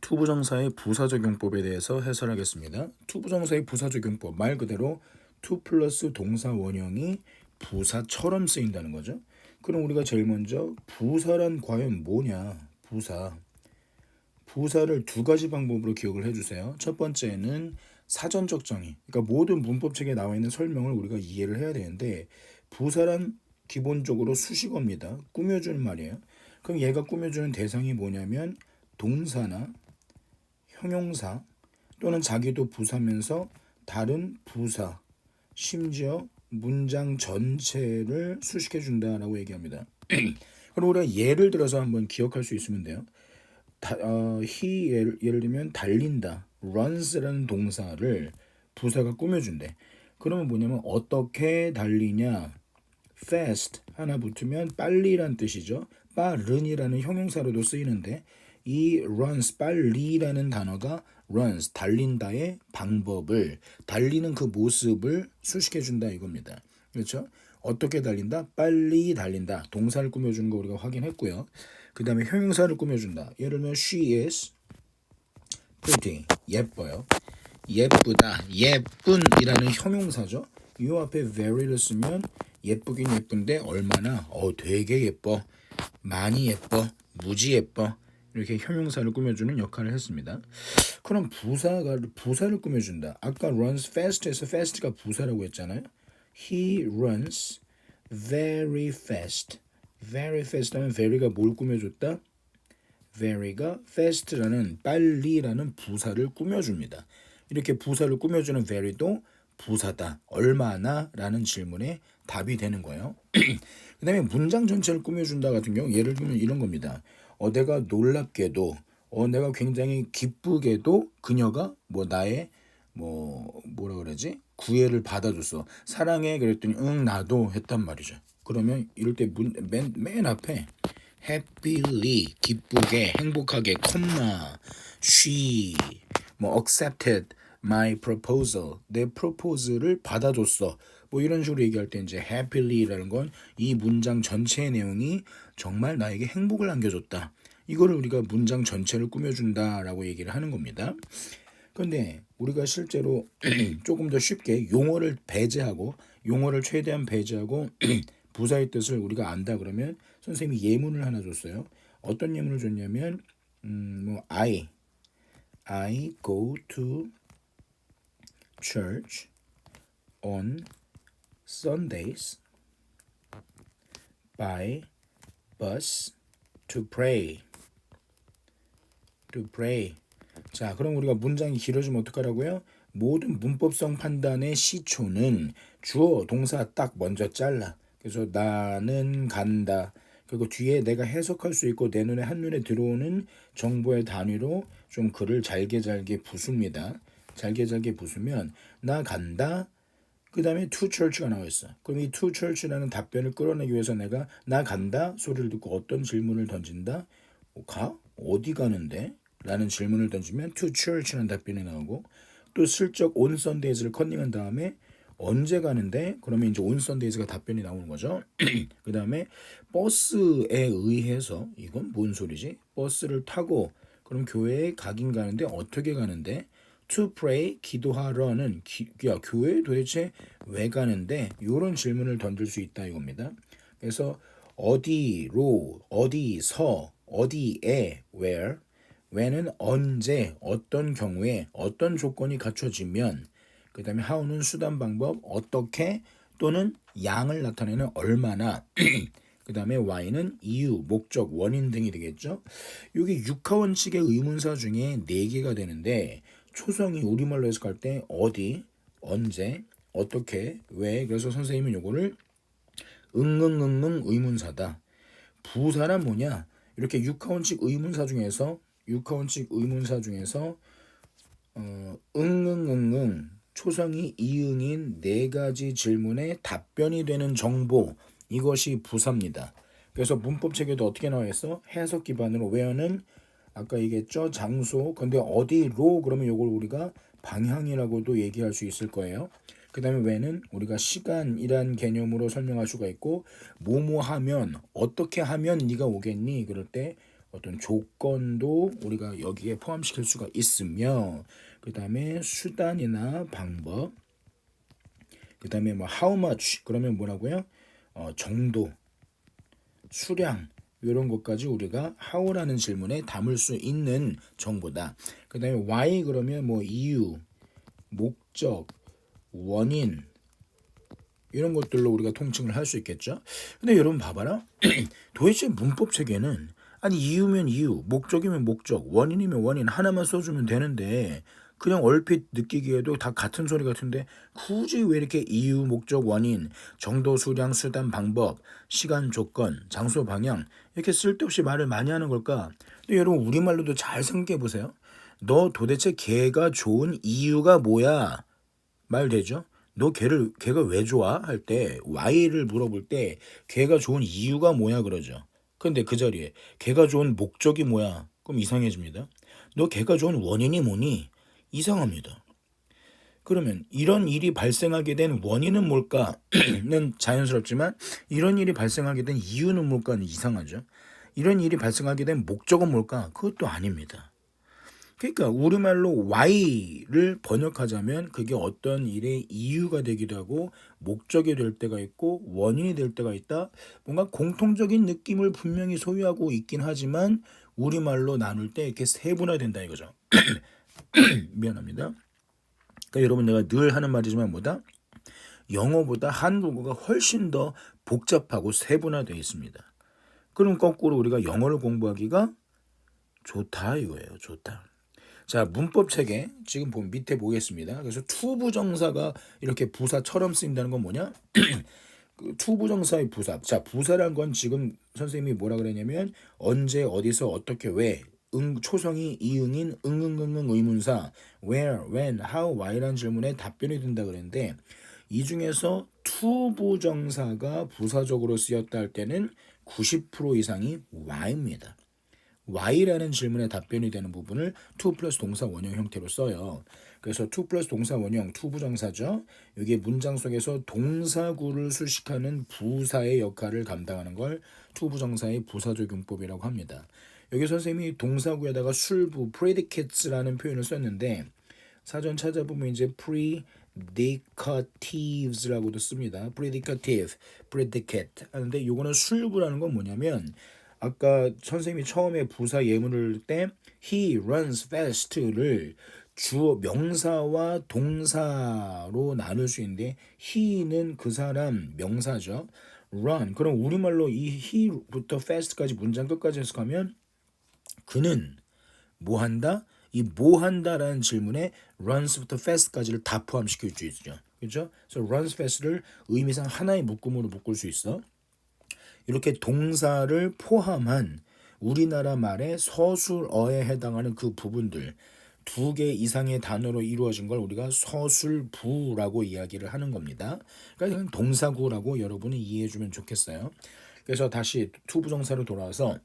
투부정사의 부사적용법에 대해서 해설하겠습니다. 투부정사의 부사적용법, 말 그대로 투 플러스 동사 원형이 부사처럼 쓰인다는 거죠. 그럼 우리가 제일 먼저 부사란 과연 뭐냐? 부사를 두 가지 방법으로 기억을 해주세요. 첫 번째는 사전적 정의, 그러니까 모든 문법책에 나와 있는 설명을 우리가 이해를 해야 되는데, 부사란 기본적으로 수식어입니다. 꾸며주는 말이에요. 그럼 얘가 꾸며주는 대상이 뭐냐면 동사나 형용사 또는 자기도 부사면서 다른 부사, 심지어 문장 전체를 수식해 준다라고 얘기합니다. 그럼 우리가 예를 들어서 한번 기억할 수 있으면 돼요. he 예를 들면 달린다, runs라는 동사를 부사가 꾸며준대. 그러면 뭐냐면 어떻게 달리냐, fast 하나 붙으면 빨리란 뜻이죠. 빠른이라는 형용사로도 쓰이는데 이 runs, 빨리라는 단어가 runs, 달린다의 방법을, 달리는 그 모습을 수식해준다 이겁니다. 그렇죠? 어떻게 달린다? 빨리 달린다. 동사를 꾸며주는 거 우리가 확인했고요. 그 다음에 형용사를 꾸며준다. 예를 들면 she is pretty, 예뻐요. 예쁘다, 예쁜이라는 형용사죠. 이 앞에 very를 쓰면 예쁘긴 예쁜데 얼마나, 되게 예뻐, 많이 예뻐, 무지 예뻐, 이렇게 형용사를 꾸며주는 역할을 했습니다. 그럼 부사를 꾸며준다. 아까 runs fast에서 fast가 부사라고 했잖아요. He runs very fast. very fast 하면 very가 뭘 꾸며줬다? very가 fast라는 빨리라는 부사를 꾸며줍니다. 이렇게 부사를 꾸며주는 very도 부사다. 얼마나? 라는 질문에 답이 되는 거예요. 그 다음에 문장 전체를 꾸며준다 같은 경우 예를 들면 이런 겁니다. 내가 놀랍게도, 내가 굉장히 기쁘게도 그녀가 나의 뭐라 그러지? 구애를 받아줬어. 사랑해 그랬더니 응 나도 했단 말이죠. 그러면 이럴 때 맨 앞에 happily, 기쁘게, 행복하게, 콤마, she accepted my proposal, 내 proposal을 받아줬어. 이런 식으로 얘기할 때 이제 happy라는 건 이 문장 전체의 내용이 정말 나에게 행복을 안겨줬다. 이거를 우리가 문장 전체를 꾸며준다라고 얘기를 하는 겁니다. 그런데 우리가 실제로 조금 더 쉽게 용어를 최대한 배제하고 부사의 뜻을 우리가 안다 그러면 선생님이 예문을 하나 줬어요. 어떤 예문을 줬냐면 I go to church on Sundays by bus to pray. 자, 그럼 우리가 문장이 길어지면 어떡하라고요? 모든 문법성 판단의 시초는 주어, 동사 딱 먼저 잘라. 그래서 나는 간다. 그리고 뒤에 내가 해석할 수 있고 내 눈에 한눈에 들어오는 정보의 단위로 좀 글을 잘게 부숩니다. 잘게 부수면 나 간다. 그 다음에 to church가 나와 있어. 그럼 이 to church라는 답변을 끌어내기 위해서 내가 나 간다 소리를 듣고 어떤 질문을 던진다? 가? 어디 가는데? 라는 질문을 던지면 to church라는 답변이 나오고, 또 슬쩍 on Sundays를 컨닝한 다음에 언제 가는데? 그러면 이제 on Sundays가 답변이 나오는 거죠. 그 다음에 버스에 의해서, 이건 뭔 소리지? 버스를 타고 그럼 교회에 가긴 가는데 어떻게 가는데? to pray, 기도하러는 교회에 도대체 왜 가는데? 이런 질문을 던질 수 있다 이겁니다. 그래서 어디로, 어디서, 어디에, where는 언제, 어떤 경우에, 어떤 조건이 갖춰지면, 그 다음에 how는 수단 방법, 어떻게 또는 양을 나타내는 얼마나, 그 다음에 why는 이유, 목적, 원인 등이 되겠죠. 이게 육하원칙의 의문사 중에 4개가 되는데 초성이 우리말로 해석할 때 어디, 언제, 어떻게, 왜, 그래서 선생님은 요거를 의문사다. 부사란 뭐냐? 이렇게 육하원칙 의문사 중에서 초성이 이응인 4가지 질문에 답변이 되는 정보, 이것이 부사입니다. 그래서 문법책에도 어떻게 나와 있어? 해석 기반으로 where는 아까 얘기했죠. 장소. 근데 어디로 그러면 이걸 우리가 방향이라고도 얘기할 수 있을 거예요. 그 다음에 when은 우리가 시간이란 개념으로 설명할 수가 있고, 뭐뭐 하면, 어떻게 하면 네가 오겠니? 그럴 때 어떤 조건도 우리가 여기에 포함시킬 수가 있으며, 그 다음에 수단이나 방법, 그 다음에 뭐 how much 그러면 뭐라고요? 정도, 수량 이런 것까지 우리가 how라는 질문에 담을 수 있는 정보다. 그 다음에 why 그러면 뭐 이유, 목적, 원인 이런 것들로 우리가 통칭을 할 수 있겠죠. 근데 여러분 봐봐라. 도대체 문법 체계는 아니 이유면 이유, 목적이면 목적, 원인이면 원인 하나만 써주면 되는데 그냥 얼핏 느끼기에도 다 같은 소리 같은데 굳이 왜 이렇게 이유, 목적, 원인, 정도, 수량, 수단, 방법, 시간, 조건, 장소, 방향 이렇게 쓸데없이 말을 많이 하는 걸까? 근데 여러분 우리말로도 잘 생각해 보세요. 너 도대체 걔가 좋은 이유가 뭐야? 말 되죠? 너 걔가 왜 좋아? 할 때 why를 물어볼 때 걔가 좋은 이유가 뭐야 그러죠. 근데 그 자리에 걔가 좋은 목적이 뭐야? 그럼 이상해집니다. 너 걔가 좋은 원인이 뭐니? 이상합니다. 그러면 이런 일이 발생하게 된 원인은 뭘까?는 자연스럽지만 이런 일이 발생하게 된 이유는 뭘까?는 이상하죠. 이런 일이 발생하게 된 목적은 뭘까? 그것도 아닙니다. 그러니까 우리말로 why를 번역하자면 그게 어떤 일의 이유가 되기도 하고 목적이 될 때가 있고 원인이 될 때가 있다. 뭔가 공통적인 느낌을 분명히 소유하고 있긴 하지만 우리말로 나눌 때 이렇게 세분화된다 이거죠. 미안합니다. 그러니까 여러분 내가 늘 하는 말이지만 뭐다? 영어보다 한국어가 훨씬 더 복잡하고 세분화되어 있습니다. 그럼 거꾸로 우리가 영어를 공부하기가 좋다 이거예요. 좋다. 자, 문법 체계 지금 보면 밑에 보겠습니다. 그래서 투부정사가 이렇게 부사처럼 쓰인다는 건 뭐냐? 그 투부정사의 부사. 자, 부사란 건 지금 선생님이 뭐라 그랬냐면 언제 어디서 어떻게 왜 초성이 이응인 응응응응 의문사 where, when, how, why라는 질문에 답변이 된다 그랬는데 이 중에서 투부정사가 부사적으로 쓰였다 할 때는 90% 이상이 why입니다. why라는 질문에 답변이 되는 부분을 to 플러스 동사 원형 형태로 써요. 그래서 to 플러스 동사 원형 투부정사죠. 이게 문장 속에서 동사구를 수식하는 부사의 역할을 감당하는 걸 투부정사의 부사적용법이라고 합니다. 여기 선생님이 동사구에다가 술부 predicates라는 표현을 썼는데 사전 찾아보면 이제 predicatives라고도 씁니다. predicative, predicate 하는데 이거는 술부라는 건 뭐냐면 아까 선생님이 처음에 부사 예문을 때 he runs fast를 주어 명사와 동사로 나눌 수 있는데 he는 그 사람 명사죠. run 그럼 우리말로 이 he부터 fast까지 문장 끝까지 해석하면 그는 뭐 한다? 이 뭐 한다라는 질문에 runs부터 fast까지를 다 포함시킬 수 있죠. 그렇죠? 그래서 runs fast를 의미상 하나의 묶음으로 묶을 수 있어. 이렇게 동사를 포함한 우리나라 말의 서술어에 해당하는 그 부분들 2개 이상의 단어로 이루어진 걸 우리가 서술부라고 이야기를 하는 겁니다. 그러니까 그냥 동사구라고 여러분이 이해해주면 좋겠어요. 그래서 다시 투부정사로 돌아와서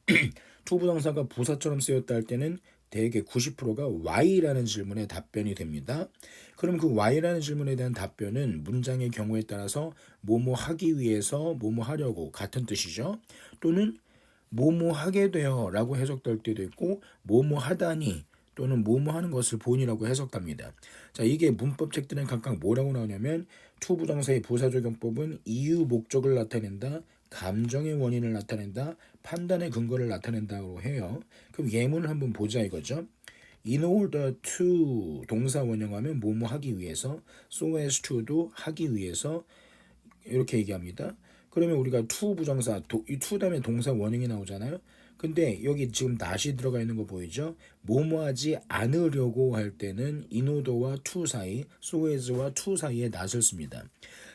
투부정사가 부사처럼 쓰였다 할 때는 대개 90%가 why라는 질문에 답변이 됩니다. 그럼 그 why라는 질문에 대한 답변은 문장의 경우에 따라서 뭐뭐 하기 위해서 뭐뭐 하려고 같은 뜻이죠. 또는 뭐뭐 하게 되어 라고 해석될 때도 있고 뭐뭐 하다니 또는 뭐뭐 하는 것을 본이라고 해석합니다. 자, 이게 문법 책들은 각각 뭐라고 나오냐면 투부정사의 부사적용법은 이유 목적을 나타낸다. 감정의 원인을 나타낸다. 판단의 근거를 나타낸다고 해요. 그럼 예문을 한번 보자 이거죠. In order to 동사 원형하면 뭐뭐 하기 위해서 so as to도 하기 위해서 이렇게 얘기합니다. 그러면 우리가 to 부정사 이 to 다음에 동사 원형이 나오잖아요. 근데 여기 지금 not이 들어가 있는 거 보이죠? 뭐뭐 하지 않으려고 할 때는 in order와 to 사이, so as와 to 사이에 not을 씁니다.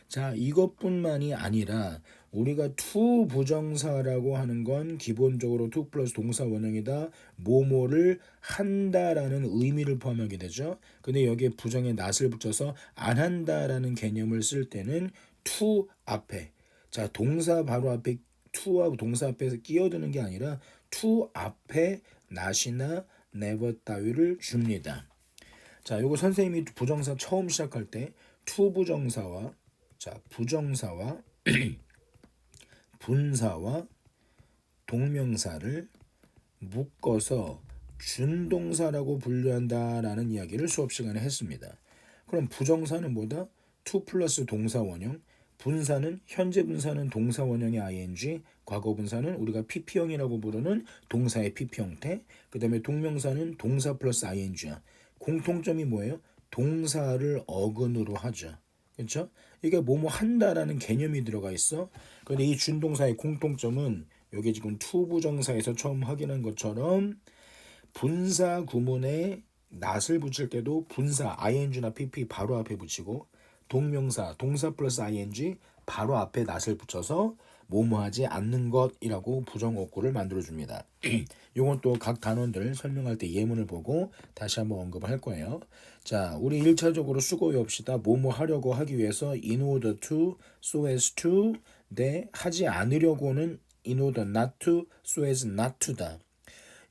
자, 이것뿐만이 아니라 우리가 to 부정사라고 하는 건 기본적으로 to 플러스 동사 원형이다. 뭐뭐를 한다라는 의미를 포함하게 되죠. 근데 여기에 부정에 not을 붙여서 안 한다라는 개념을 쓸 때는 to 앞에 자 동사 바로 앞에 to와 동사 앞에서 끼어드는 게 아니라 to 앞에 not이나 never 따위를 줍니다. 자, 요거 선생님이 부정사 처음 시작할 때 to 부정사와 자 부정사와 분사와 동명사를 묶어서 준동사라고 분류한다라는 이야기를 수업 시간에 했습니다. 그럼 부정사는 뭐다? to 플러스 동사 원형, 분사는 현재 분사는 동사 원형의 ing, 과거 분사는 우리가 pp형이라고 부르는 동사의 pp 형태, 그 다음에 동명사는 동사 플러스 ing야. 공통점이 뭐예요? 동사를 어근으로 하죠. 그렇죠? 이게 뭐뭐 한다라는 개념이 들어가 있어. 그런데 이 준동사의 공통점은 여기 지금 to 부정사에서 처음 확인한 것처럼 분사 구문에 not을 붙일 때도 분사 ing나 pp 바로 앞에 붙이고 동명사 동사 플러스 ing 바로 앞에 not을 붙여서 뭐뭐하지 않는 것이라고 부정어구를 만들어줍니다. 이건 또 각 단원들 설명할 때 예문을 보고 다시 한번 언급을 할 거예요. 자, 우리 1차적으로 수고해 봅시다. 뭐뭐 하려고 하기 위해서 in order to, so as to, 네, 하지 않으려고는 in order not to, so as not to다.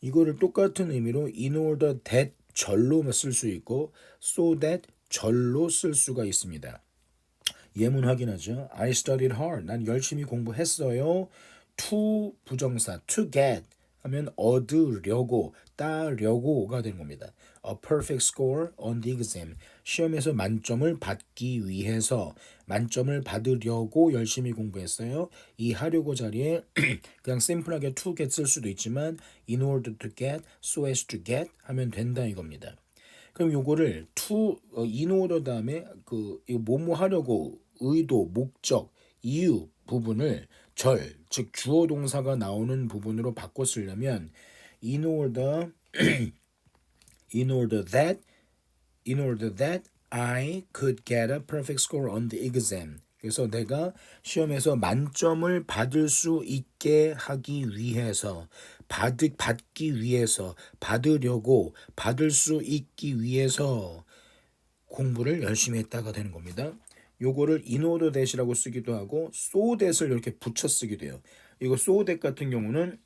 이거를 똑같은 의미로 in order that 절로 쓸 수 있고 so that 절로 쓸 수가 있습니다. 예문 확인하죠. I studied hard. 난 열심히 공부했어요. to 부정사 to get 하면 얻으려고 따려고가 되는 겁니다. A perfect score on the exam. 시험에서 만점을 받기 위해서 만점을 받으려고 열심히 공부했어요. 이 하려고 자리에 그냥 심플하게 to get 쓸 수도 있지만 in order to get, so as to get 하면 된다 이겁니다. 그럼 요거를 to in order 다음에 이거 뭐뭐 하려고 의도, 목적, 이유 부분을 절, 즉 주어 동사가 나오는 부분으로 바꿔 쓰려면 in order in order that I could get a perfect score on the exam. 그래서 내가 시험에서 만점을 받을 수 있게 하기 위해서 받기 위해서 받으려고 받을 수 있기 위해서 공부를 열심히 했다가 되는 겁니다. 요거를 in order that이라고 쓰기도 하고 so that을 이렇게 붙여 쓰기도 해요. 이거 so that 같은 경우는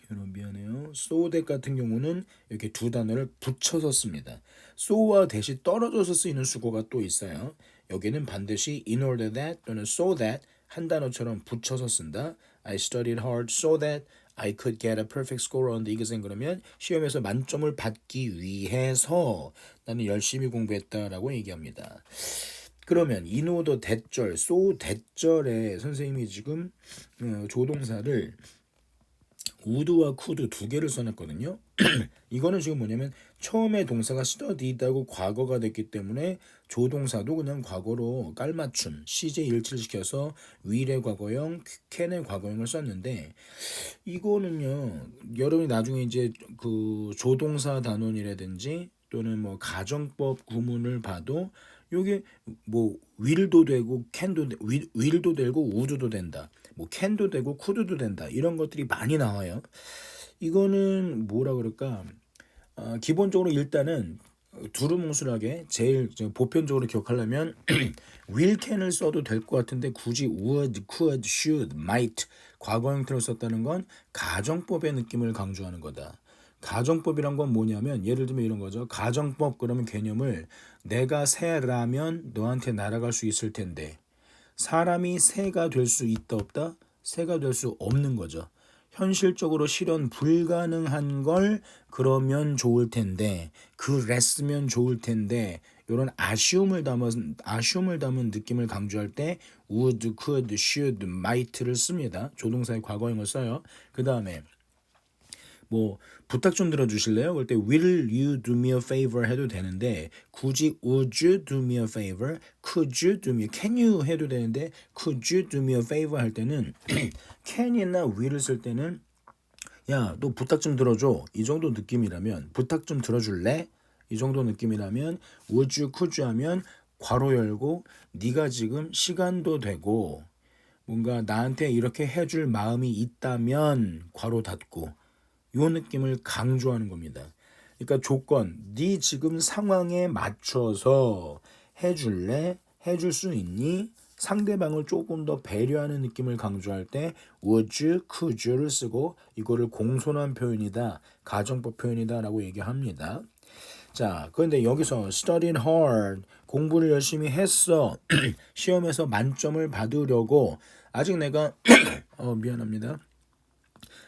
여러분 미안해요. so that 같은 경우는 이렇게 두 단어를 붙여서 씁니다. so와 that이 떨어져서 쓰이는 수거가 또 있어요. 여기는 반드시 in order that 또는 so that 한 단어처럼 붙여서 쓴다. I studied hard so that I could get a perfect score on the exam. 그러면 시험에서 만점을 받기 위해서 나는 열심히 공부했다라고 얘기합니다. 그러면 in order that절, so that절에 선생님이 지금 조동사를 would와 could 두 개를 써놨거든요. 이거는 지금 뭐냐면 처음에 동사가 studied하고 과거가 됐기 때문에 조동사도 그냥 과거로 깔맞춤 CJ 일치시켜서 will의 과거형, can의 과거형을 썼는데 이거는요 여러분이 나중에 이제 그 조동사 단원이라든지 또는 뭐 가정법 구문을 봐도 요게 뭐 will도 되고 can도 will도 되고 would도 된다. 뭐 can도 되고 could도 된다. 이런 것들이 많이 나와요. 이거는 뭐라 그럴까? 기본적으로 일단은 두루뭉술하게 제일 보편적으로 기억하려면 will can을 써도 될 것 같은데 굳이 would, could, should, might 과거 형태로 썼다는 건 가정법의 느낌을 강조하는 거다. 가정법이란 건 뭐냐면 예를 들면 이런 거죠. 가정법 그러면 개념을 내가 새라면 너한테 날아갈 수 있을 텐데 사람이 새가 될 수 있다 없다? 새가 될 수 없는 거죠. 현실적으로 실현 불가능한 걸 그러면 좋을 텐데 그랬으면 좋을 텐데 이런 아쉬움을 담은 느낌을 강조할 때 would, could, should, might를 씁니다. 조동사의 과거형을 써요. 그 다음에 뭐 부탁 좀 들어주실래요? 그럴 때 will you do me a favor 해도 되는데 굳이 would you do me a favor, could you do me, can you 해도 되는데 could you do me a favor 할 때는 can이나 will을 쓸 때는 야, 너 부탁 좀 들어줘 이 정도 느낌이라면 부탁 좀 들어줄래? 이 정도 느낌이라면 would you, could you 하면 괄호 열고 네가 지금 시간도 되고 뭔가 나한테 이렇게 해줄 마음이 있다면 괄호 닫고 요 느낌을 강조하는 겁니다. 그러니까 조건, 네 지금 상황에 맞춰서 해줄래? 해줄 수 있니? 상대방을 조금 더 배려하는 느낌을 강조할 때 would you, could you를 쓰고 이거를 공손한 표현이다, 가정법 표현이다 라고 얘기합니다. 자, 그런데 여기서 studied hard, 공부를 열심히 했어. 시험에서 만점을 받으려고 아직 내가 미안합니다.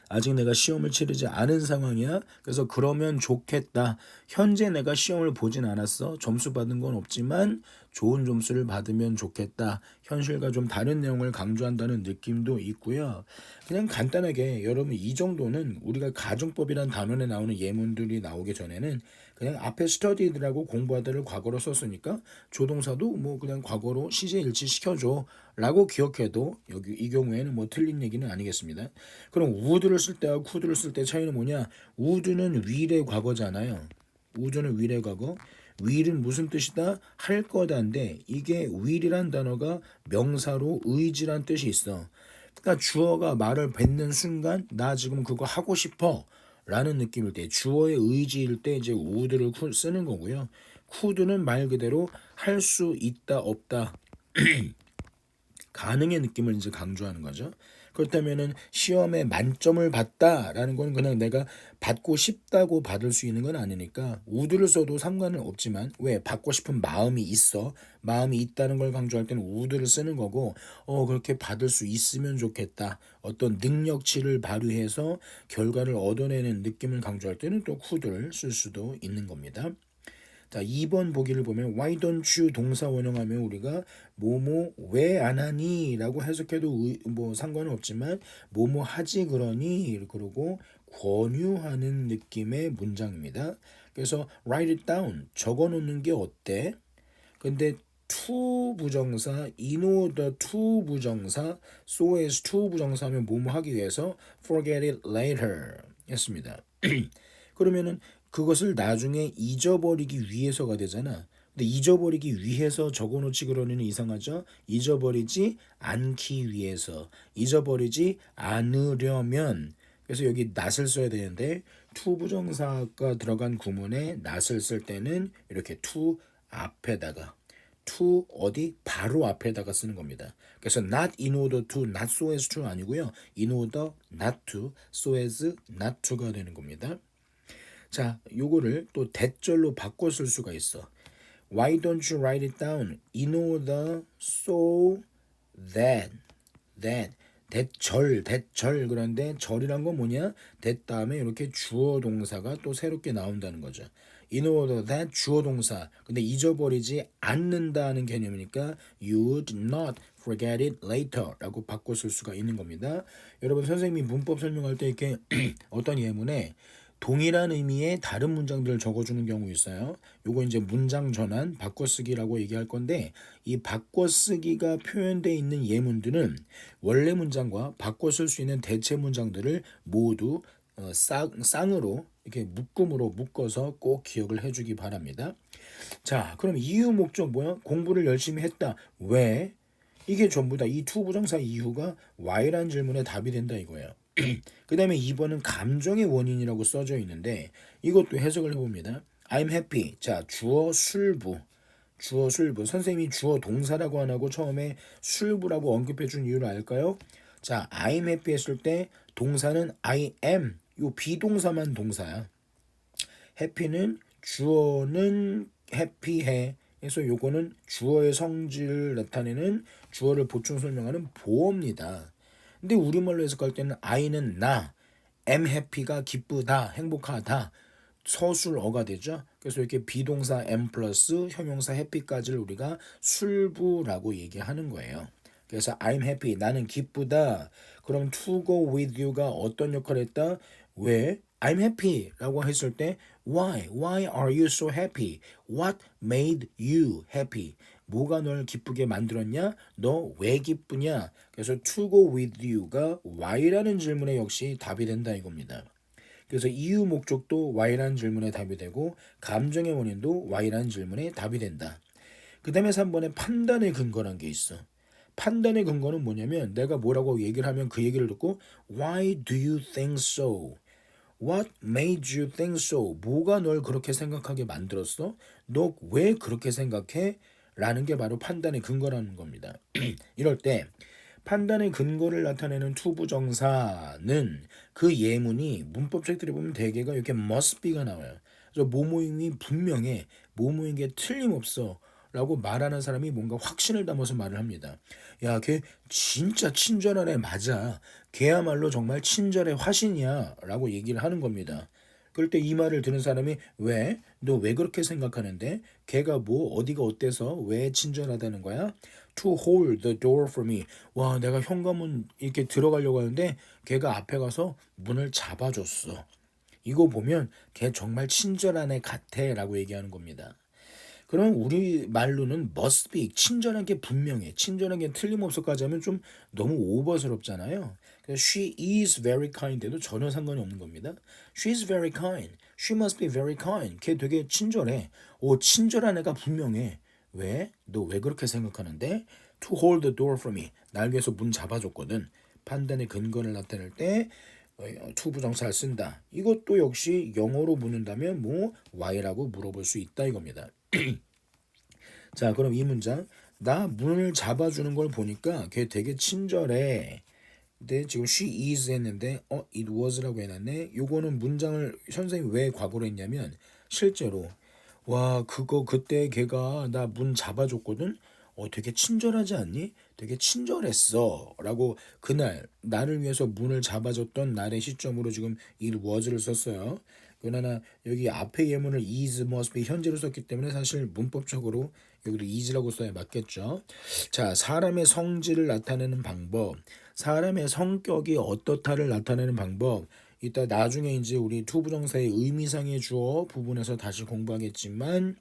아직 내가 시험을 치르지 않은 상황이야. 그래서 그러면 좋겠다. 현재 내가 시험을 보진 않았어. 점수 받은 건 없지만 좋은 점수를 받으면 좋겠다. 현실과 좀 다른 내용을 강조한다는 느낌도 있고요. 그냥 간단하게 여러분 이 정도는 우리가 가정법이란 단원에 나오는 예문들이 나오기 전에는 그냥 앞에 스터디드라고 공부하다를 과거로 썼으니까 조동사도 뭐 그냥 과거로 시제 일치 시켜줘 라고 기억해도 여기 이 경우에는 뭐 틀린 얘기는 아니겠습니다. 그럼 would를 쓸 때와 could를 쓸 때 차이는 뭐냐? would는 will의 과거잖아요. would는 will의 과거. will은 무슨 뜻이다? 할 거다인데 이게 will이란 단어가 명사로 의지란 뜻이 있어. 그러니까 주어가 말을 뱉는 순간 나 지금 그거 하고 싶어 라는 느낌일 때 주어의 의지일 때 이제 would를 쓰는 거고요. could는 말 그대로 할 수 있다 없다 가능의 느낌을 이제 강조하는 거죠. 그렇다면은 시험에 만점을 받다라는 건 그냥 내가 받고 싶다고 받을 수 있는 건 아니니까 would를 써도 상관은 없지만 왜 받고 싶은 마음이 있어 마음이 있다는 걸 강조할 때는 would를 쓰는 거고 그렇게 받을 수 있으면 좋겠다 어떤 능력치를 발휘해서 결과를 얻어내는 느낌을 강조할 때는 또 could를 쓸 수도 있는 겁니다. 자, 2번 보기를 보면 why don't you 동사 원형하면 우리가 뭐뭐 왜 안 하니 라고 해석해도 뭐 상관은 없지만 뭐뭐 하지 그러니 그러고 권유하는 느낌의 문장입니다. 그래서 write it down 적어 놓는 게 어때? 근데 to 부정사, in order to 부정사, so as to 부정사 하면 뭐뭐 하기 위해서 forget it later 했습니다. 그러면은 그것을 나중에 잊어버리기 위해서가 되잖아. 근데 잊어버리기 위해서 적어놓지 그러는 이상하죠? 잊어버리지 않기 위해서, 잊어버리지 않으려면. 그래서 여기 not을 써야 되는데 to 부정사가 들어간 구문에 not을 쓸 때는 이렇게 to 앞에다가 to 어디 바로 앞에다가 쓰는 겁니다. 그래서 not in order to, not so as to 아니고요. in order not to, so as not to가 되는 겁니다. 자, 요거를 또 대절로 바꿔 쓸 수가 있어. Why don't you write it down in order so that 대절 그런데 절이란 건 뭐냐? that 다음에 이렇게 주어 동사가 또 새롭게 나온다는 거죠. in order that 주어 동사. 근데 잊어버리지 않는다는 개념이니까 you would not forget it later라고 바꿔 쓸 수가 있는 겁니다. 여러분 선생님이 문법 설명할 때 이렇게 어떤 예문에 동일한 의미의 다른 문장들을 적어주는 경우 있어요. 요거 이제 문장 전환, 바꿔쓰기라고 얘기할 건데 이 바꿔쓰기가 표현되어 있는 예문들은 원래 문장과 바꿔 쓸 수 있는 대체 문장들을 모두 쌍으로 이렇게 묶음으로 묶어서 꼭 기억을 해주기 바랍니다. 자, 그럼 이유 목적 뭐야? 공부를 열심히 했다. 왜? 이게 전부 다 이 to 부정사 이유가 why라는 질문에 답이 된다 이거예요. 그 다음에 2번은 감정의 원인이라고 써져 있는데 이것도 해석을 해봅니다. I'm happy. 자, 주어 술부. 주어 술부. 선생님이 주어 동사라고 안 하고 처음에 술부라고 언급해 준 이유를 알까요? 자, I'm happy 했을 때 동사는 I am. 요 비동사만 동사야. happy는 주어는 happy해. 그래서 요거는 주어의 성질을 나타내는 주어를 보충 설명하는 보어입니다. 근데 우리말로 해석할 때는 I는 나, am happy가 기쁘다, 행복하다, 서술어가 되죠. 그래서 이렇게 비동사 am 플러스 형용사 happy까지를 우리가 술부라고 얘기하는 거예요. 그래서 I'm happy, 나는 기쁘다. 그럼 to go with you가 어떤 역할을 했다? 왜? I'm happy 라고 했을 때 Why? Why are you so happy? What made you happy? 뭐가 널 기쁘게 만들었냐? 너 왜 기쁘냐? 그래서 to go with you가 why라는 질문에 역시 답이 된다 이겁니다. 그래서 이유 목적도 why라는 질문에 답이 되고 감정의 원인도 why라는 질문에 답이 된다. 그 다음에 3번에 판단의 근거란 게 있어. 판단의 근거는 뭐냐면 내가 뭐라고 얘기를 하면 그 얘기를 듣고 Why do you think so? What made you think so? 뭐가 널 그렇게 생각하게 만들었어? 너 왜 그렇게 생각해? 라는 게 바로 판단의 근거라는 겁니다. 이럴 때 판단의 근거를 나타내는 투부정사는 그 예문이 문법책들이 보면 대개가 이렇게 must be가 나와요. 그래서 뭐뭐임이 분명해, 뭐뭐인 게 틀림없어 라고 말하는 사람이 뭔가 확신을 담아서 말을 합니다. 야, 걔 진짜 친절한 애 맞아. 걔야말로 정말 친절의 화신이야. 라고 얘기를 하는 겁니다. 그럴 때 이 말을 들은 사람이 왜? 너 왜 그렇게 생각하는데? 걔가 뭐 어디가 어때서 왜 친절하다는 거야? To hold the door for me. 와, 내가 현관문 이렇게 들어가려고 하는데 걔가 앞에 가서 문을 잡아줬어. 이거 보면 걔 정말 친절한 애 같아 라고 얘기하는 겁니다. 그럼 우리 말로는 must be 친절한 게 분명해. 친절한 게 틀림없어까지 하면 좀 너무 오버스럽잖아요. 그래서 she is very kind에도 전혀 상관이 없는 겁니다. She is very kind. She must be very kind. 걔 되게 친절해. 오, 친절한 애가 분명해. 왜? 너 왜 그렇게 생각하는데? To hold the door for me. 날 위해서 문 잡아줬거든. 판단의 근거를 나타낼 때 to 부정사를 쓴다. 이것도 역시 영어로 묻는다면 뭐 why라고 물어볼 수 있다 이겁니다. 자, 그럼 이 문장. 나 문을 잡아주는 걸 보니까 걔 되게 친절해. 근데 지금 she is 했는데 it was라고 해놨네. 요거는 문장을 선생님이 왜 과거로 했냐면 실제로 와 그거 그때 걔가 나 문 잡아줬거든. 되게 친절하지 않니? 되게 친절했어 라고 그날 나를 위해서 문을 잡아줬던 날의 시점으로 지금 it was를 썼어요. 그러나 여기 앞에 예문을 is, must be 현재로 썼기 때문에 사실 문법적으로 여기도 is라고 써야 맞겠죠. 자, 사람의 성질을 나타내는 방법, 사람의 성격이 어떻다를 나타내는 방법. 이따 나중에 이제 우리 투부정사의 의미상의 주어 부분에서 다시 공부하겠지만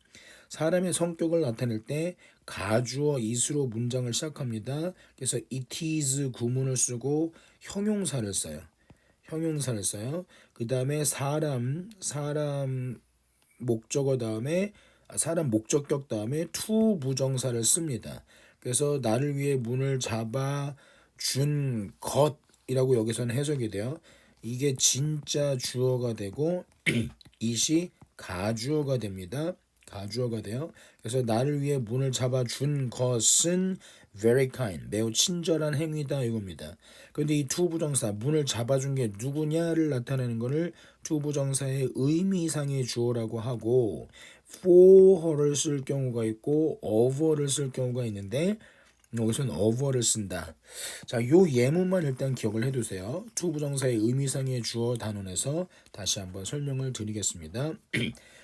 사람의 성격을 나타낼 때 가주어 is로 문장을 시작합니다. 그래서 it is 구문을 쓰고 형용사를 써요. 형용사를 써요. 그 다음에 사람 목적어 다음에 사람 목적격 다음에 to 부정사를 씁니다. 그래서 나를 위해 문을 잡아 준 것이라고 여기서는 해석이 돼요. 이게 진짜 주어가 되고 it이 가주어가 됩니다. 가주어가 돼요. 그래서 나를 위해 문을 잡아준 것은 very kind, 매우 친절한 행위다 이겁니다. 그런데 이 to 부정사 문을 잡아준 게 누구냐를 나타내는 것을 to 부정사의 의미상의 주어라고 하고 for her를 쓸 경우가 있고 of her를 쓸 경우가 있는데 여기서는 of를 쓴다. 자, 요 예문만 일단 기억을 해두세요. to 부정사의 의미상의 주어 단원에서 다시 한번 설명을 드리겠습니다.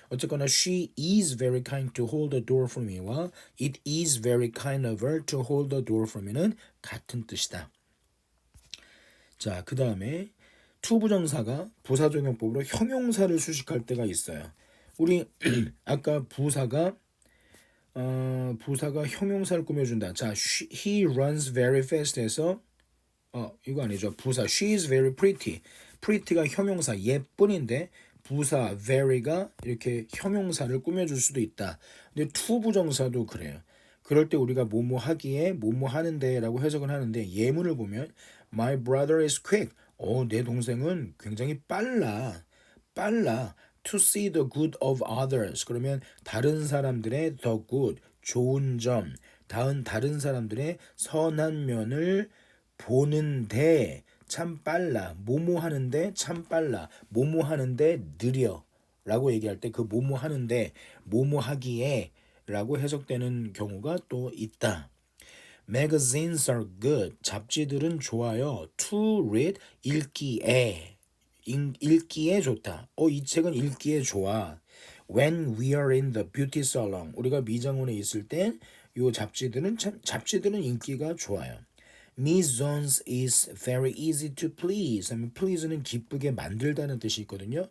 어쨌거나 she is very kind to hold the door for me와 it is very kind of her to hold the door for me는 같은 뜻이다. 자, 그 다음에 to 부정사가 부사적용법으로 형용사를 수식할 때가 있어요. 우리 아까 부사가 형용사를 꾸며준다. 자, he runs very fast에서 이거 아니죠. 부사 she is very pretty. pretty가 형용사 예쁜인데 부사 very가 이렇게 형용사를 꾸며줄 수도 있다. 근데 to 부정사도 그래요. 그럴 때 우리가 뭐뭐 하기에 뭐뭐 하는데라고 해석을 하는데 예문을 보면 my brother is quick. 내 동생은 굉장히 빨라. to see the good of others. 그러면 다른 사람들의 the good, 좋은 점, 다른 사람들의 선한 면을 보는데 참 빨라. 뭐뭐 하는데 참 빨라. 뭐뭐 하는데 느려. 라고 얘기할 때 그 뭐뭐 하는데 뭐뭐 하기에 라고 해석되는 경우가 또 있다. Magazines are good. 잡지들은 좋아요. To read, 읽기에. 읽기에 좋다. 이 책은 읽기에 좋아. When we are in the beauty salon. 우리가 미장원에 있을 땐 요 잡지들은 인기가 좋아요. Miss Jones is very easy to please. please는 기쁘게 만들다는 뜻이 있거든요.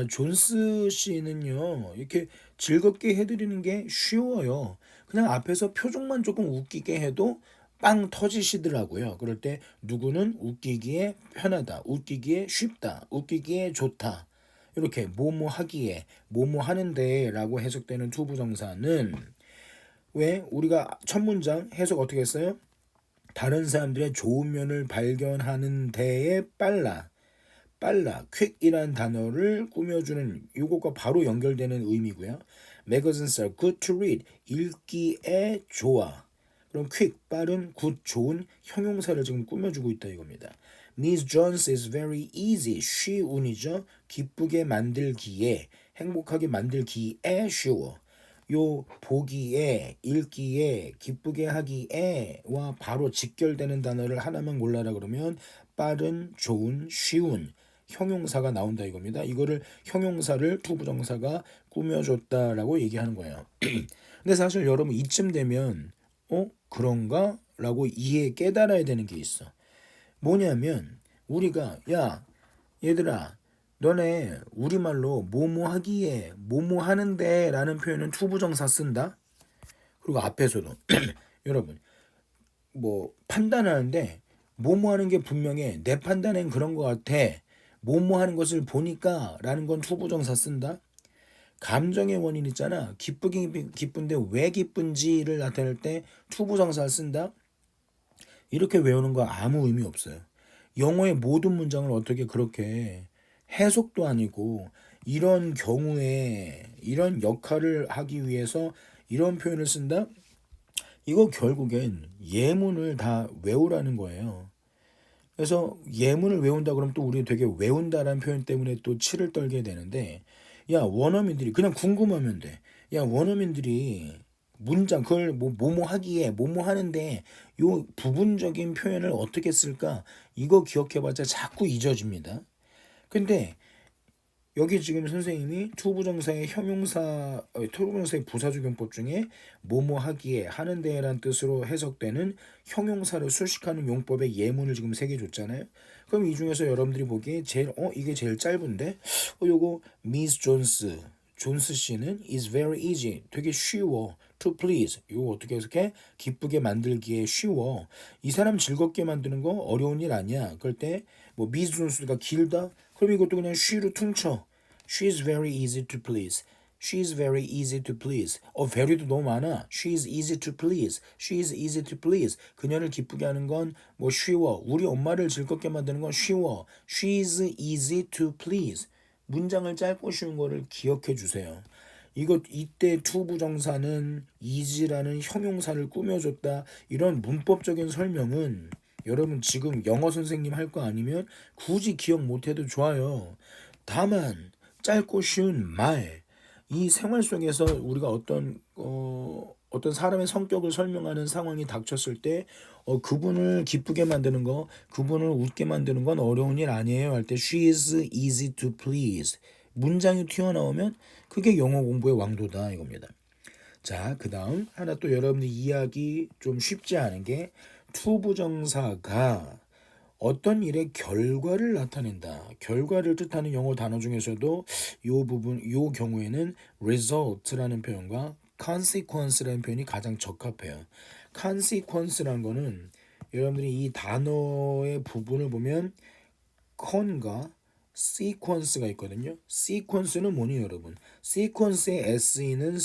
존스 씨는요, 이렇게 즐겁게 해드리는 게 쉬워요. 그냥 앞에서 표정만 조금 웃기게 해도 빵 터지시더라고요. 그럴 때 누구는 웃기기에 편하다, 웃기기에 쉽다, 웃기기에 좋다. 이렇게 뭐뭐 하기에, 뭐뭐 하는데 라고 해석되는 투부정사는 왜 우리가 첫 문장 해석 어떻게 했어요? 다른 사람들의 좋은 면을 발견하는 데에 빨라, quick이란 단어를 꾸며주는 이것과 바로 연결되는 의미고요. Magazines are good to read. 읽기에 좋아. 그럼 quick, 빠른, good, 좋은 형용사를 지금 꾸며주고 있다 이겁니다. Miss Jones is very easy. 쉬운이죠. 기쁘게 만들기에, 행복하게 만들기에 쉬워. 요 보기에, 읽기에, 기쁘게 하기에와 바로 직결되는 단어를 하나만 골라라 그러면 빠른, 좋은, 쉬운 형용사가 나온다 이겁니다. 이거를 형용사를 투부정사가 꾸며줬다라고 얘기하는 거예요. 근데 사실 여러분 이쯤 되면 그런가? 라고 깨달아야 되는 게 있어. 뭐냐면 우리가 야 얘들아 너네 우리말로 뭐뭐 하기에 뭐뭐 하는데 라는 표현은 투부정사 쓴다. 그리고 앞에서도 여러분 뭐 판단하는데 뭐뭐 하는 게 분명해 내 판단엔 그런 것 같아 뭐뭐 하는 것을 보니까 라는 건 투부정사 쓴다. 감정의 원인 있잖아. 기쁜데 왜 기쁜지를 나타낼 때 투부정사를 쓴다. 이렇게 외우는 거 아무 의미 없어요. 영어의 모든 문장을 어떻게 그렇게 해석도 아니고 이런 경우에 이런 역할을 하기 위해서 이런 표현을 쓴다? 이거 결국엔 예문을 다 외우라는 거예요. 그래서 예문을 외운다 그러면 또 우리 되게 외운다라는 표현 때문에 또 치를 떨게 되는데 야 원어민들이 그냥 궁금하면 돼. 야 원어민들이 문장 그걸 뭐뭐 하기에 뭐뭐 하는데 요 부분적인 표현을 어떻게 쓸까 이거 기억해봤자 자꾸 잊어집니다. 근데 여기 지금 선생님이 투부정사의 부사적용법 중에 뭐뭐 하기에 하는데란 뜻으로 해석되는 형용사를 수식하는 용법의 예문을 지금 3개 줬잖아요. 그럼 이 중에서 여러분들이 보기에 제일 이게 제일 짧은데 요거 Miss 존스 씨는 is very easy 되게 쉬워 to please 이거 어떻게 해석해? 기쁘게 만들기에 쉬워. 이 사람 즐겁게 만드는 거 어려운 일 아니야. 그럴 때 뭐 미스 존스가 길다? 그럼 이것도 그냥 she로 퉁쳐. She is very easy to please. She is very easy to please. very도 너무 많아. She is easy to please. She is easy to please. 그녀를 기쁘게 하는 건 뭐 쉬워. 우리 엄마를 즐겁게 만드는 건 쉬워. She is easy to please. 문장을 짧고 쉬운 거를 기억해 주세요. 이때 투부정사는 easy라는 형용사를 꾸며줬다. 이런 문법적인 설명은 여러분 지금 영어 선생님 할 거 아니면 굳이 기억 못해도 좋아요. 다만 짧고 쉬운 말, 이 생활 속에서 우리가 어떤 사람의 성격을 설명하는 상황이 닥쳤을 때 그분을 기쁘게 만드는 거, 그분을 웃게 만드는 건 어려운 일 아니에요 할 때 she is easy to please 문장이 튀어나오면 그게 영어 공부의 왕도다 이겁니다. 자, 그 다음 하나 또 여러분들 이해하기 좀 쉽지 않은 게 투부정사가 어떤 일의 결과를 나타낸다. 결과를 뜻하는 영어 단어 중에서도 요 경우에는 result라는 표현과 consequence라는 표현이 가장 적합해요. consequence라는 거는 여러분들이 이 단어의 부분을 보면 con과 sequence가 있거든요. sequence는 뭐니 여러분? sequence의 SE는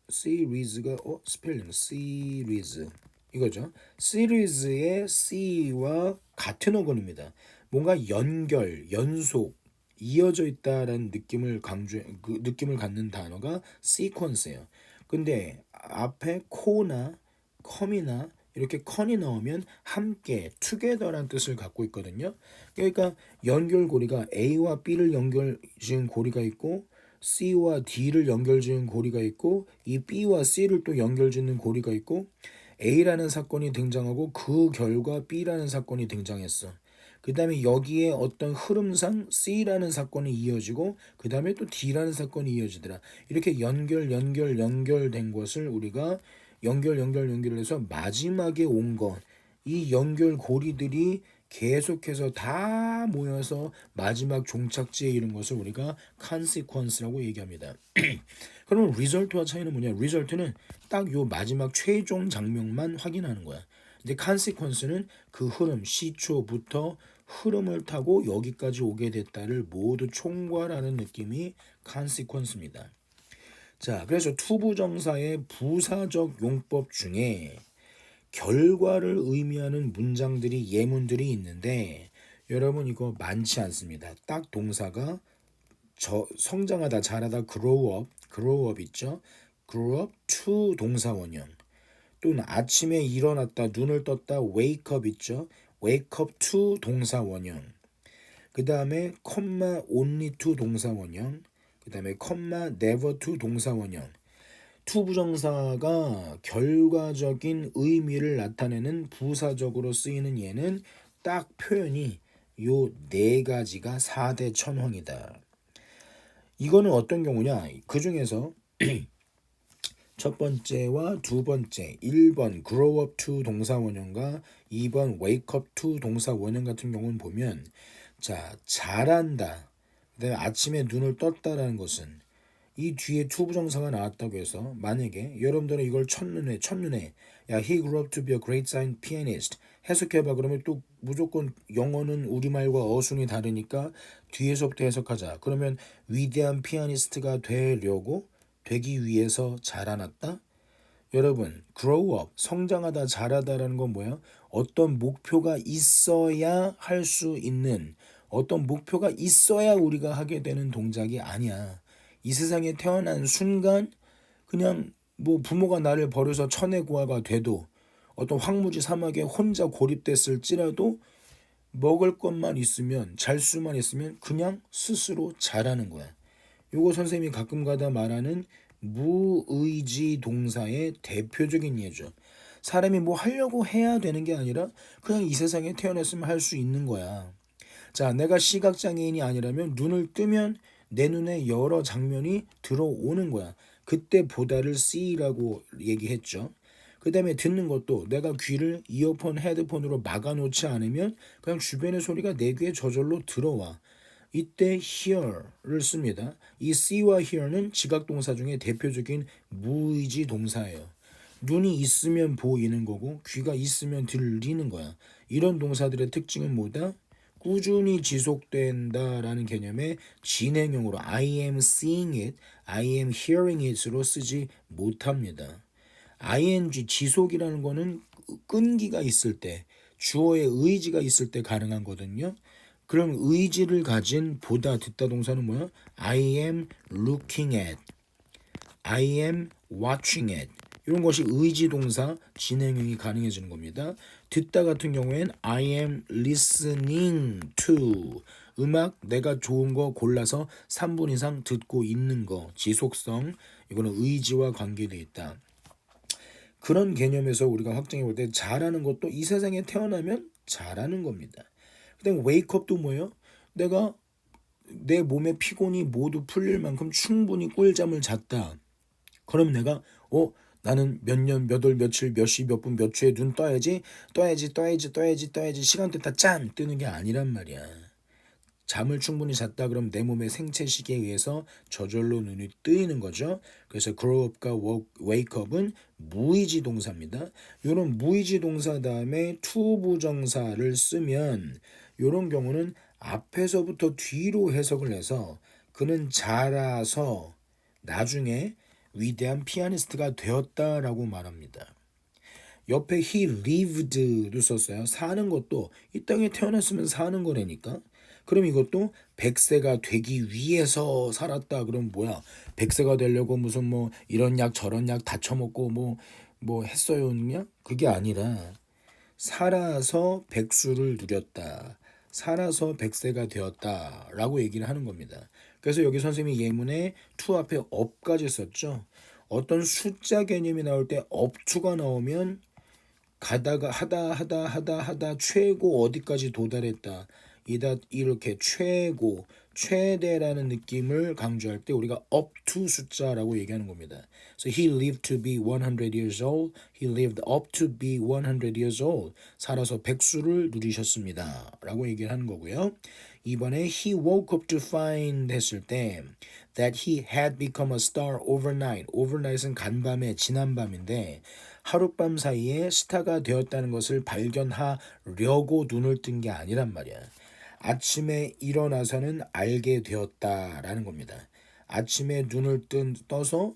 series가 스펠링 series 이거죠. 시리즈의 C와 같은 어근입니다. 뭔가 연속, 이어져 있다라는 느낌을 갖는 단어가 시퀀스예요. 근데 앞에 코나 컴이나 이렇게 컨이 나오면 함께, together란 뜻을 갖고 있거든요. 그러니까 연결고리가 A와 B를 연결지은 고리가 있고 C와 D를 연결지은 고리가 있고 이 B와 C를 또 연결짓는 고리가 있고 A라는 사건이 등장하고 그 결과 B라는 사건이 등장했어. 그 다음에 여기에 어떤 흐름상 C라는 사건이 이어지고 그 다음에 또 D라는 사건이 이어지더라. 이렇게 연결된 것을 우리가 연결해서 마지막에 온 것. 이 연결 고리들이 계속해서 다 모여서 마지막 종착지에 이른 것을 우리가 consequence라고 얘기합니다. 그러면 result와 차이는 뭐냐? result는 딱 요 마지막 최종 장면만 확인하는 거야. 근데 consequence는 그 흐름, 시초부터 흐름을 타고 여기까지 오게 됐다를 모두 총괄하는 느낌이 consequence입니다. 자, 그래서 투부정사의 부사적 용법 중에 결과를 의미하는 문장들이 예문들이 있는데 여러분 이거 많지 않습니다. 딱 동사가 성장하다, 자라다, grow up 있죠. grow up to 동사 원형. 또는 아침에 일어났다, 눈을 떴다, wake up 있죠. wake up to 동사 원형. 그 다음에 only to 동사 원형. 그 다음에 컴마 never to 동사원형. to 부정사가 결과적인 의미를 나타내는 부사적으로 쓰이는 예는 딱 표현이 요 네 가지가 4대 천황이다. 이거는 어떤 경우냐? 그 중에서 첫 번째와 두 번째 1번 grow up to 동사원형과 2번 wake up to 동사원형 같은 경우는 보면 자 잘한다 그다음에 아침에 눈을 떴다라는 것은 이 뒤에 to 부정사가 나왔다고 해서 만약에 여러분들은 이걸 첫눈에 야 he grew up to be a great pianist 해석해봐 그러면 또 무조건 영어는 우리말과 어순이 다르니까 뒤에서부터 해석하자. 그러면 위대한 피아니스트가 되기 위해서 자라났다? 여러분, grow up, 성장하다, 자라다라는 건 뭐야? 어떤 목표가 있어야 할 수 있는, 어떤 목표가 있어야 우리가 하게 되는 동작이 아니야. 이 세상에 태어난 순간 그냥 뭐 부모가 나를 버려서 천의 고아가 돼도 어떤 황무지 사막에 혼자 고립됐을지라도 먹을 것만 있으면 잘 수만 있으면 그냥 스스로 자라는 거야. 요거 선생님이 가끔가다 말하는 무의지 동사의 대표적인 예죠. 사람이 뭐 하려고 해야 되는 게 아니라 그냥 이 세상에 태어났으면 할 수 있는 거야. 자, 내가 시각장애인이 아니라면 눈을 뜨면 내 눈에 여러 장면이 들어오는 거야. 그때 보다를 see라고 얘기했죠. 그 다음에 듣는 것도 내가 귀를 이어폰, 헤드폰으로 막아놓지 않으면 그냥 주변의 소리가 내 귀에 저절로 들어와. 이때 hear를 씁니다. 이 see와 hear는 지각동사 중에 대표적인 무의지 동사예요. 눈이 있으면 보이는 거고 귀가 있으면 들리는 거야. 이런 동사들의 특징은 뭐다? 꾸준히 지속된다라는 개념의 진행형으로 I am seeing it, I am hearing it으로 쓰지 못합니다. ing 지속이라는 거는 끈기가 있을 때, 주어의 의지가 있을 때 가능한 거거든요. 그럼 의지를 가진 보다 듣다 동사는 뭐야? I am looking at, I am watching at. 이런 것이 의지 동사 진행형이 가능해지는 겁니다. 듣다 같은 경우엔 I am listening to. 음악 내가 좋은 거 골라서 3분 이상 듣고 있는 거. 지속성. 이거는 의지와 관계되어 있다. 그런 개념에서 우리가 확정해 볼 때 잘하는 것도 이 세상에 태어나면 잘하는 겁니다. 그다음에 웨이크업도 뭐예요? 내가 내 몸의 피곤이 모두 풀릴 만큼 충분히 꿀잠을 잤다. 그럼 내가 나는 몇 년, 몇 월, 며칠, 몇 시, 몇 분, 몇 초에 눈 떠야지 시간 됐다 짠 뜨는 게 아니란 말이야. 잠을 충분히 잤다 그럼 내 몸의 생체 시계에 의해서 저절로 눈이 뜨이는 거죠. 그래서 grow up과 wake up은 무의지 동사입니다. 이런 무의지 동사 다음에 to 부정사를 쓰면 이런 경우는 앞에서부터 뒤로 해석을 해서 그는 자라서 나중에 위대한 피아니스트가 되었다라고 말합니다. 옆에 he lived도 썼어요. 사는 것도 이 땅에 태어났으면 사는 거라니까. 그럼 이것도 100세가 되기 위해서 살았다. 그럼 뭐야? 100세가 되려고 무슨 뭐 이런 약 저런 약 다 처먹고 뭐 했어요냐? 그게 아니라 살아서 백수를 누렸다. 살아서 100세가 되었다라고 얘기를 하는 겁니다. 그래서 여기 선생님이 예문에 to 앞에 up까지 썼죠. 어떤 숫자 개념이 나올 때 up to가 나오면 가다가 하다 최고 어디까지 도달했다. 이렇게 최고, 최대라는 느낌을 강조할 때 우리가 up to 숫자라고 얘기하는 겁니다. So he lived to be 100 years old. He lived up to be 100 years old. 살아서 백수를 누리셨습니다. 라고 얘기를 하는 거고요. 이번에 he woke up to find 했을 때 that he had become a star overnight. overnight은 간밤에 지난 밤인데 하룻밤 사이에 스타가 되었다는 것을 발견하려고 눈을 뜬 게 아니란 말이야. 아침에 일어나서는 알게 되었다라는 겁니다. 아침에 떠서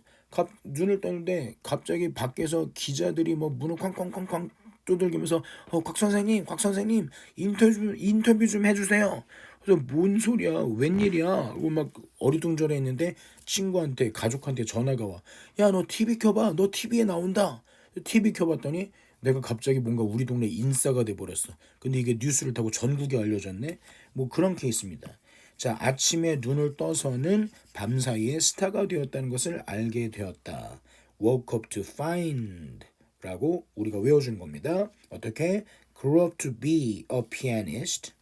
눈을 떴는데 갑자기 밖에서 기자들이 뭐 문을 쾅쾅쾅쾅 두들기면서 곽 선생님 인터뷰 좀 해주세요. 그래서 뭔 소리야 웬일이야 하고 막 어리둥절했는데 친구한테 가족한테 전화가 와. 야 너 TV 켜봐. 너 TV에 나온다. TV 켜봤더니 내가 갑자기 뭔가 우리 동네 인싸가 돼버렸어. 근데 이게 뉴스를 타고 전국에 알려졌네. 뭐 그런 케이스입니다. 자, 아침에 눈을 떠서는 밤사이에 스타가 되었다는 것을 알게 되었다. Woke up to find 라고 우리가 외워주는 겁니다. 어떻게? Grew up to be a pianist.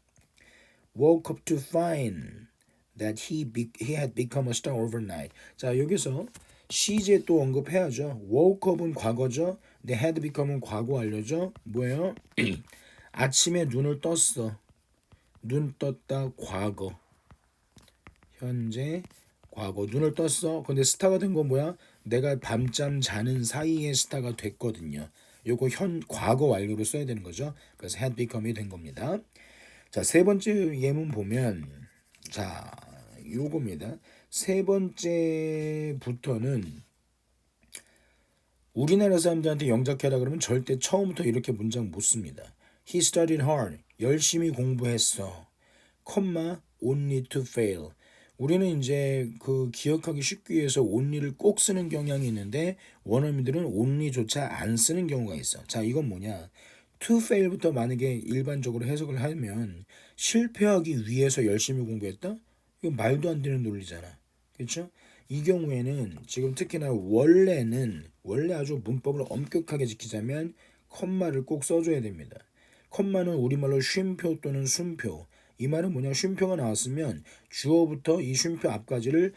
Woke up to find that he had become a star overnight. 자, 여기서 시제 또 언급해야죠. woke up은 과거죠. 근데 had become은 과거 완료죠. 뭐예요? 아침에 눈을 떴어. 눈 떴다 과거. 현재 과거 눈을 떴어. 근데 스타가 된 건 뭐야? 내가 밤잠 자는 사이에 스타가 됐거든요. 요거 과거 완료로 써야 되는 거죠. 그래서 had become이 된 겁니다. 자, 세 번째 예문 보면 자, 요겁니다. 세 번째부터는 우리나라 사람들한테 영작해라 그러면 절대 처음부터 이렇게 문장 못 씁니다. He studied hard. 열심히 공부했어. 콤마 only to fail. 우리는 이제 그 기억하기 쉽기 위해서 only를 꼭 쓰는 경향이 있는데 원어민들은 only조차 안 쓰는 경우가 있어. 자, 이건 뭐냐? to fail부터 만약에 일반적으로 해석을 하면 실패하기 위해서 열심히 공부했다? 이거 말도 안 되는 논리잖아. 그렇죠? 이 경우에는 지금 특히나 원래 아주 문법을 엄격하게 지키자면 컴마를 꼭 써줘야 됩니다. 컴마는 우리말로 쉼표 또는 순표. 이 말은 뭐냐? 쉼표가 나왔으면 주어부터 이 쉼표 앞까지를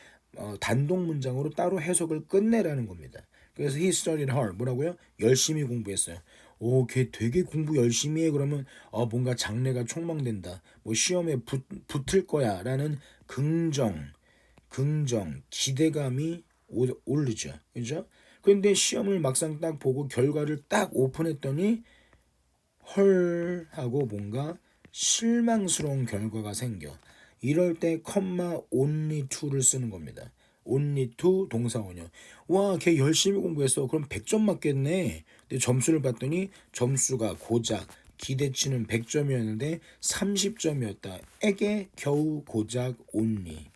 단독 문장으로 따로 해석을 끝내라는 겁니다. 그래서 he studied hard. 뭐라고요? 열심히 공부했어요. 오, 걔 되게 공부 열심히 해. 그러면 뭔가 장래가 촉망된다. 뭐 시험에 붙을 거야 라는 긍정, 기대감이 오르죠. 그죠? 그런데 시험을 막상 딱 보고 결과를 딱 오픈했더니 헐 하고 뭔가 실망스러운 결과가 생겨. 이럴 때 컴마 only to를 쓰는 겁니다. only to 동사원형. 와, 걔 열심히 공부했어. 그럼 100점 맞겠네. 근데 점수를 봤더니 점수가 고작 기대치는 100점이었는데 30점이었다. 에게 겨우 고작 only.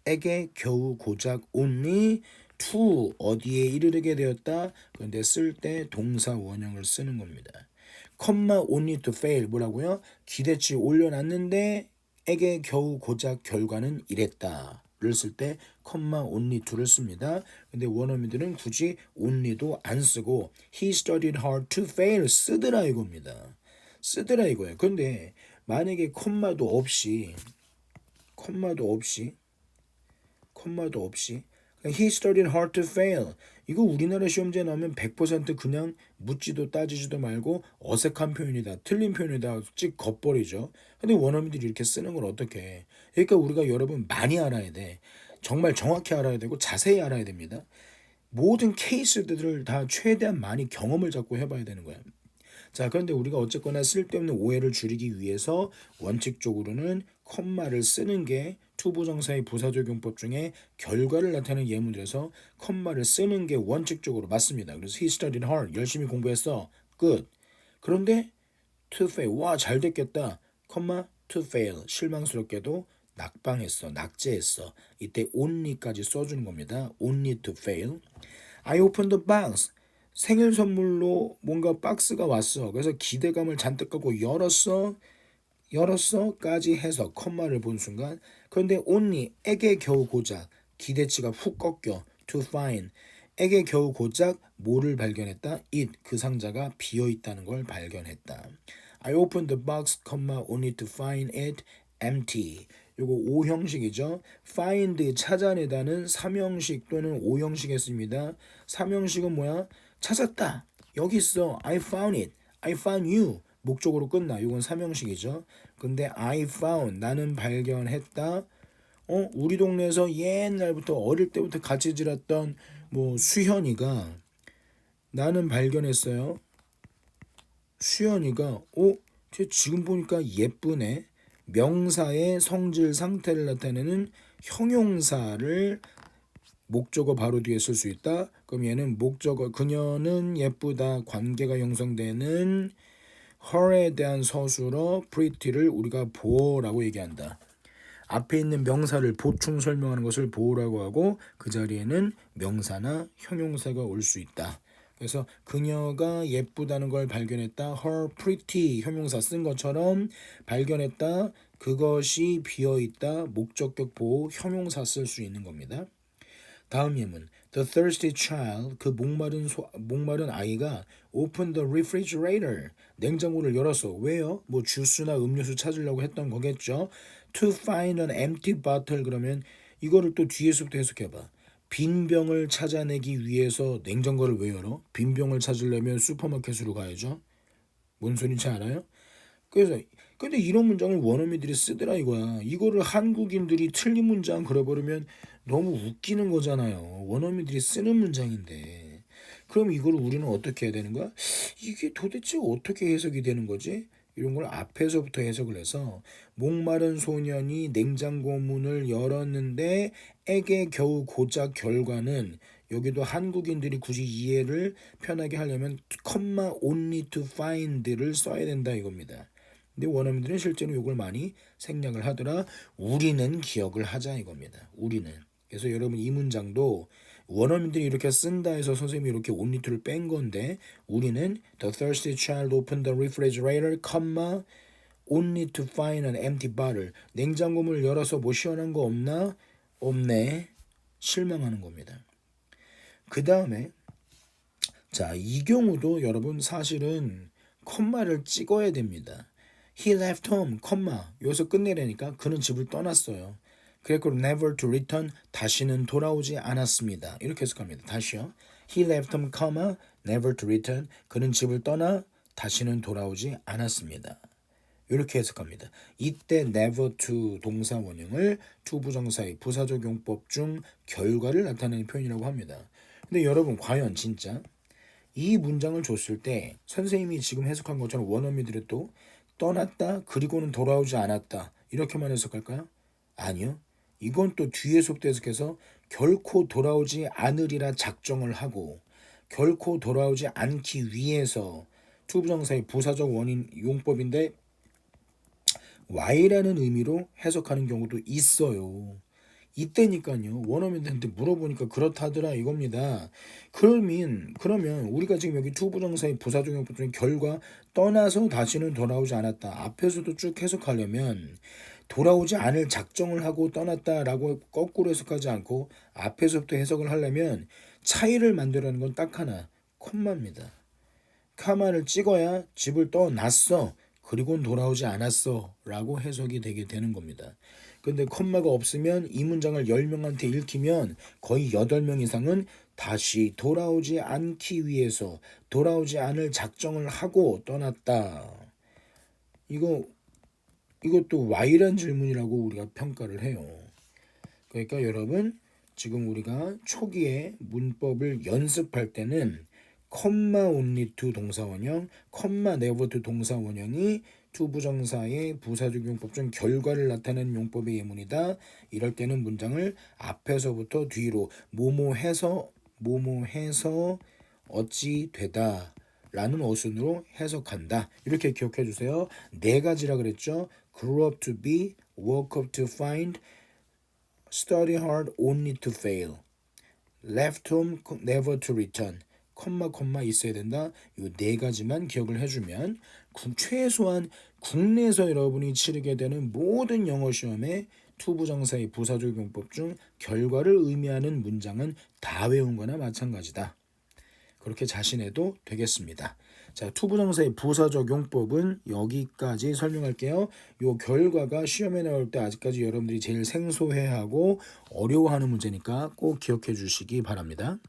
에게 겨우 고작 only to 어디에 이르게 되었다. 그런데 쓸 때 동사 원형을 쓰는 겁니다. 컴마 only to fail 뭐라고요? 기대치 올려놨는데 에게 겨우 고작 결과는 이랬다를 쓸 때 컴마 only to를 씁니다. 근데 원어민들은 굳이 only도 안 쓰고 he studied hard to fail 쓰더라 이겁니다. 쓰더라 이거예요. 근데 만약에 컴마도 없이 he studied hard to fail. 이거 우리나라 시험지에 나오면 100% 그냥 묻지도 따지지도 말고 어색한 표현이다. 틀린 표현이다. 찍 겉버리죠. 근데 원어민들이 이렇게 쓰는 건 어떻게 해? 그러니까 우리가 여러분 많이 알아야 돼. 정말 정확히 알아야 되고 자세히 알아야 됩니다. 모든 케이스들을 다 최대한 많이 경험을 잡고 해봐야 되는 거야. 자, 그런데 우리가 어쨌거나 쓸데없는 오해를 줄이기 위해서 원칙적으로는 컴마를 쓰는 게 투부정사의 부사적용법 중에 결과를 나타내는 예문들에서 컴마를 쓰는 게 원칙적으로 맞습니다. 그래서 he studied hard. 열심히 공부했어. good. 그런데 to fail. 와, 잘 됐겠다. 컴마 to fail. 실망스럽게도 낙방했어. 낙제했어. 이때 only까지 써주는 겁니다. only to fail. I opened the box. 생일 선물로 뭔가 박스가 왔어. 그래서 기대감을 잔뜩 갖고 열었어까지 해서 컴마를 본 순간 그런데 only에게 겨우 고작 기대치가 훅 꺾여 to find 에게 겨우 고작 뭐를 발견했다? it 그 상자가 비어 있다는 걸 발견했다. I opened the box, only to find it empty. 요거 5형식이죠. find 찾아내다는 3형식 또는 5형식에 씁니다. 3형식은 뭐야? 찾았다. 여기 있어. I found it. I found you. 목적으로 끝나. 이건 3형식이죠. 근데 I found 나는 발견했다. 우리 동네에서 옛날부터 어릴 때부터 같이 지냈던 뭐 수현이가 나는 발견했어요. 수현이가 쟤 지금 보니까 예쁘네. 명사의 성질 상태를 나타내는 형용사를 목적어 바로 뒤에 쓸 수 있다. 그럼 얘는 목적어 그녀는 예쁘다 관계가 형성되는 her에 대한 서술어 pretty를 우리가 보어라고 얘기한다. 앞에 있는 명사를 보충 설명하는 것을 보어라고 하고 그 자리에는 명사나 형용사가 올 수 있다. 그래서 그녀가 예쁘다는 걸 발견했다. her pretty 형용사 쓴 것처럼 발견했다. 그것이 비어있다. 목적격 보호 형용사 쓸 수 있는 겁니다. 다음 예문. The thirsty child, 그 목마른 아이가 opened the refrigerator, 냉장고를 열었어. 왜요? 뭐 주스나 음료수 찾으려고 했던 거겠죠. To find an empty bottle, 그러면 이거를 또 뒤에서부터 해석해봐. 빈 병을 찾아내기 위해서 냉장고를 왜 열어? 빈 병을 찾으려면 슈퍼마켓으로 가야죠. 뭔 소린지 알아요? 그래서 근데 이런 문장을 원어민들이 쓰더라 이거야. 이거를 한국인들이 틀린 문장 그려버리면 너무 웃기는 거잖아요. 원어민들이 쓰는 문장인데. 그럼 이걸 우리는 어떻게 해야 되는 거야? 이게 도대체 어떻게 해석이 되는 거지? 이런 걸 앞에서부터 해석을 해서 목마른 소년이 냉장고 문을 열었는데 에게 겨우 고작 결과는 여기도 한국인들이 굳이 이해를 편하게 하려면 컴마 only to find를 써야 된다 이겁니다. 근데 원어민들은 실제로 이걸 많이 생략을 하더라. 우리는 기억을 하자 이겁니다. 우리는. 그래서 여러분 이 문장도 원어민들이 이렇게 쓴다 해서 선생님이 이렇게 only to를 뺀 건데 우리는 the thirsty child opened the refrigerator, only to find an empty bottle. 냉장고 문을 열어서 뭐 시원한 거 없나? 없네. 실망하는 겁니다. 그 다음에 자, 이 경우도 여러분 사실은 콤마를 찍어야 됩니다. He left home, 여기서 끝내려니까 그는 집을 떠났어요. 그랬고 never to return, 다시는 돌아오지 않았습니다. 이렇게 해석합니다. 다시요. He left home, never to return, 그는 집을 떠나 다시는 돌아오지 않았습니다. 이렇게 해석합니다. 이때 never to 동사 원형을 to 부정사의 부사적 용법 중 결과를 나타내는 표현이라고 합니다. 근데 여러분 과연 진짜 이 문장을 줬을 때 선생님이 지금 해석한 것처럼 원어민들이 또 떠났다 그리고는 돌아오지 않았다 이렇게만 해석할까요? 아니요. 이건 또 뒤에서부터 해석해서 결코 돌아오지 않으리라 작정을 하고 결코 돌아오지 않기 위해서 투부정사의 부사적 원인 용법인데 Y라는 의미로 해석하는 경우도 있어요. 이때니까요. 원어민들한테 물어보니까 그렇다더라 이겁니다. 그러면 우리가 지금 여기 투부정사의 부사적 용법 중에 결과 떠나서 다시는 돌아오지 않았다. 앞에서도 쭉 해석하려면 돌아오지 않을 작정을 하고 떠났다라고 거꾸로 해석하지 않고 앞에서부터 해석을 하려면 차이를 만들어내는 건 딱 하나. 콤마입니다. 카마를 찍어야 집을 떠났어. 그리고는 돌아오지 않았어 라고 해석이 되게 되는 겁니다. 근데 콤마가 없으면 이 문장을 10명한테 읽히면 거의 8명 이상은 다시 돌아오지 않기 위해서 돌아오지 않을 작정을 하고 떠났다. 이것도 Y란 질문이라고 우리가 평가를 해요. 그러니까 여러분 지금 우리가 초기에 문법을 연습할 때는 컴마 only to 동사원형, 컴마 never to 동사원형이 to 부정사의 부사적 용법 중 결과를 나타내는 용법의 예문이다. 이럴 때는 문장을 앞에서부터 뒤로 뭐뭐해서 어찌 되다 라는 어순으로 해석한다. 이렇게 기억해 주세요. 네 가지라 그랬죠. grow up to be, work up to find, study hard only to fail, left home never to return, 콤마 있어야 된다. 이 네 가지만 기억을 해주면 최소한 국내에서 여러분이 치르게 되는 모든 영어 시험에 투부정사의 부사적 용법 중 결과를 의미하는 문장은 다 외운 거나 마찬가지다. 그렇게 자신해도 되겠습니다. 자, 투부정사의 부사적 용법은 여기까지 설명할게요. 요 결과가 시험에 나올 때 아직까지 여러분들이 제일 생소해하고 어려워하는 문제니까 꼭 기억해 주시기 바랍니다.